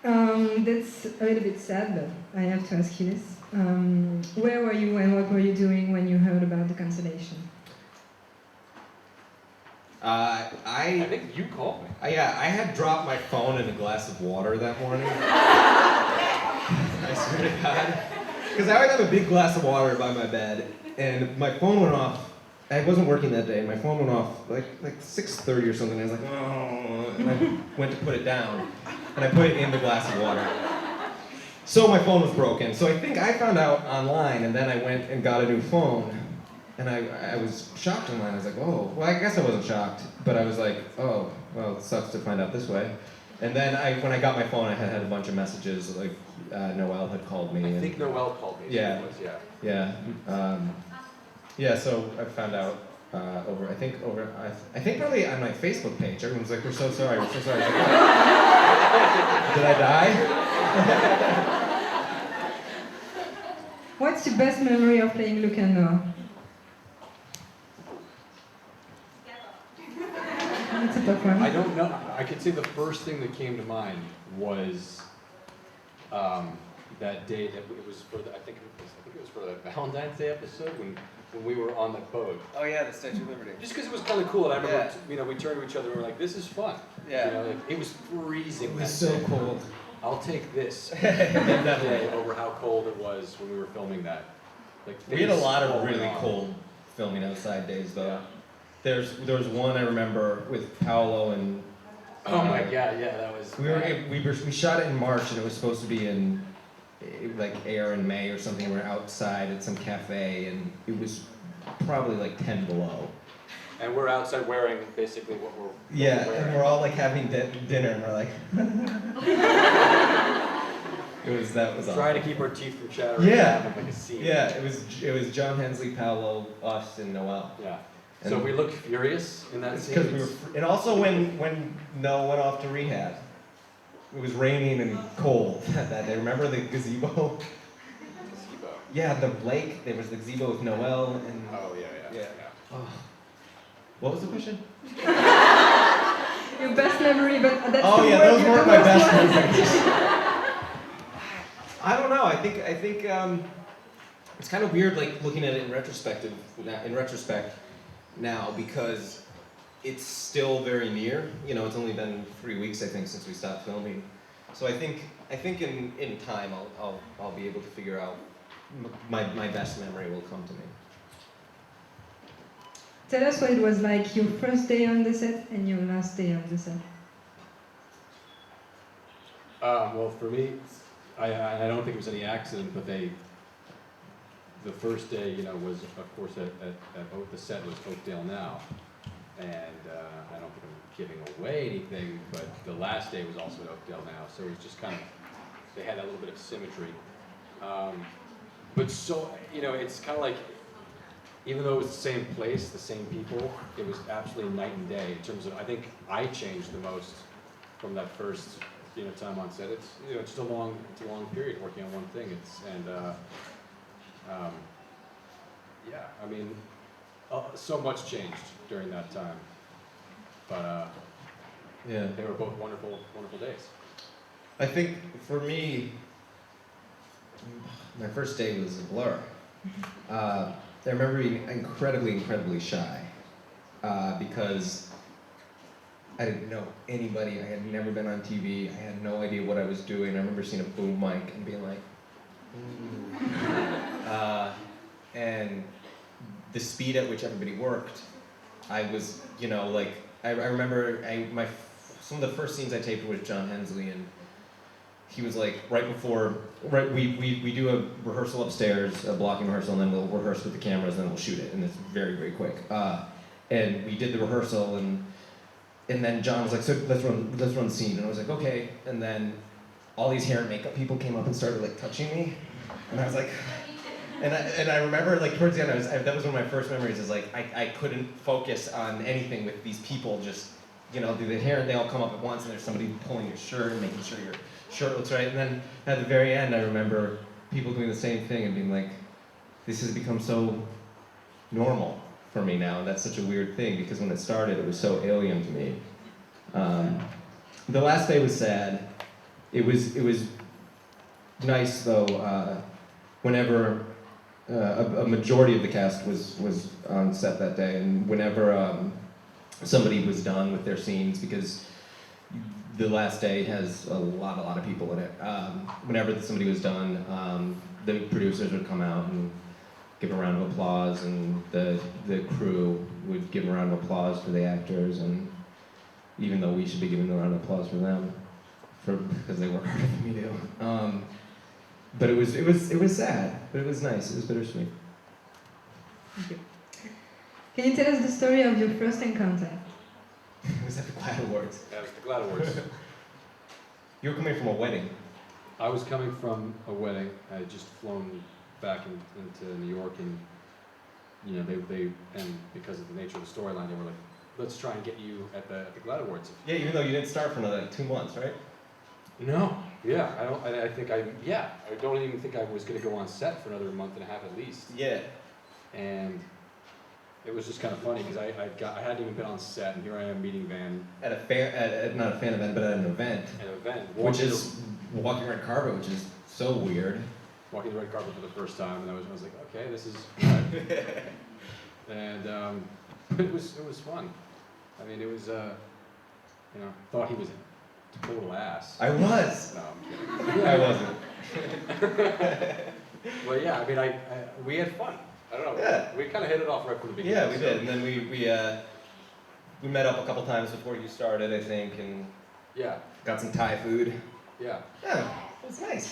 That's a little bit sad, but I have to ask you this. Where were you and what were you doing when you heard about the cancellation? I think you called me. Yeah, I had dropped my phone in a glass of water that morning. I swear to God. Because I always have a big glass of water by my bed, and my phone went off. I wasn't working that day, and my phone went off like 6:30 or something. I was like, oh, and I went to put it down, and I put it in the glass of water. So my phone was broken. So I think I found out online, and then I went and got a new phone. And I was shocked online. I was like, oh, well, I guess I wasn't shocked, but I was like, oh, well, it sucks to find out this way. And then when I got my phone, I had a bunch of messages, like Noelle had called me. I think Noelle called me. Yeah. Yeah. Yeah, so I found out I think probably on my Facebook page. Everyone's like, we're so sorry, we're so sorry. Like, did I die? What's your best memory of playing Look and Know? That's a tough one. I don't know. I could say the first thing that came to mind was that day that it was for I think it was for the Valentine's Day episode when we were on the boat. Oh yeah, the Statue of Liberty. Just because it was kind of cool, and I remember, we turned to each other and we were like, "This is fun." Yeah. It was freezing. It was so cold. I'll take this that day over how cold it was when we were filming that. Like We had a lot of really cold filming outside days, though. Yeah. There was one I remember with Paolo and. Oh my God! Yeah, that was. We shot it in March, and it was supposed to be in air in May or something. We were outside at some cafe, and it was probably like 10 below. And we're outside wearing basically what we're wearing. And we're all like having dinner, and we're like. That was trying to keep our teeth from chattering. Yeah. Like a scene. Yeah, it was John Hensley, Paolo, us, and Noelle. Yeah. And so we looked furious in that scene. Because and also when Noah went off to rehab, it was raining and cold that day. Remember the gazebo? Gazebo. Yeah, the lake. There was the gazebo with Noelle and. Oh yeah. Oh. What was the question? Your best memory, but that's Oh the yeah, word those you weren't don't my best want. memories. I don't know. I think it's kind of weird, like looking at it in retrospect now, because it's still very near. It's only been 3 weeks, I think, since we stopped filming. So I think in time I'll be able to figure out my best memory will come to me. Tell us what it was like your first day on the set and your last day on the set. Well, for me, I don't think it was any accident, but the first day, was of course at the set was Oakdale Now, and I don't think I'm giving away anything, but the last day was also at Oakdale Now, so it was just kind of, they had that little bit of symmetry. But so, it's kind of like, even though it was the same place, the same people, it was absolutely night and day in terms of, I think I changed the most from that first, time on set. It's, it's just a long period working on one thing. So much changed during that time. But they were both wonderful days. I think for me, my first day was a blur. I remember being incredibly shy because I didn't know anybody. I had never been on TV. I had no idea what I was doing. I remember seeing a boom mic and being like, ooh. And the speed at which everybody worked, I was, I remember some of the first scenes I taped were with John Hensley, and he was like, we do a rehearsal upstairs, a blocking rehearsal, and then we'll rehearse with the cameras, and then we'll shoot it, and it's very, very quick. And we did the rehearsal, and then John was like, so let's run the scene, and I was like, okay. And then all these hair and makeup people came up and started like touching me, and I was like, and I remember like towards the end, that was one of my first memories. Is like I couldn't focus on anything with these people just, do the hair, and they all come up at once, and there's somebody pulling your shirt and making sure your shirt looks right. And then at the very end, I remember people doing the same thing and being like, this has become so normal for me now. And that's such a weird thing, because when it started, it was so alien to me. The last day was sad, It was nice though. Whenever a majority of the cast was on set that day, and whenever somebody was done with their scenes, because the last day has a lot of people in it. Whenever somebody was done, the producers would come out and give a round of applause, and the crew would give a round of applause for the actors, and even though we should be giving a round of applause for them, because they work harder than we do. But it was sad, but it was nice. It was bittersweet. Thank you. Can you tell us the story of your first encounter? It was at the GLAAD Awards. That was the GLAAD Awards. You were coming from a wedding. I was coming from a wedding. I had just flown back into New York, and you know they and because of the nature of the storyline, they were like, "Let's try and get you at the GLAAD Awards." Yeah, even though you didn't start for another 2 months, right? No. Yeah, I don't. I think I. Yeah, I don't even think I was going to go on set for another month and a half at least. Yeah. And it was just kind of funny because I hadn't even been on set, and here I am meeting Van At a fan, not a fan event, but at an event. at an event, Which is walking red carpet, which is so weird. walking the red carpet for the first time, and I was like, okay, this is. And it was fun. I mean, it was you know, thought he was a total ass. I was. No, I'm kidding. I wasn't. Well, yeah, I mean, we had fun. I don't know. Yeah. We kind of hit it off right from the beginning. Yeah, we did, and then we met up a couple times before you started, I think, and Yeah, got some Thai food. yeah. Yeah, it was nice.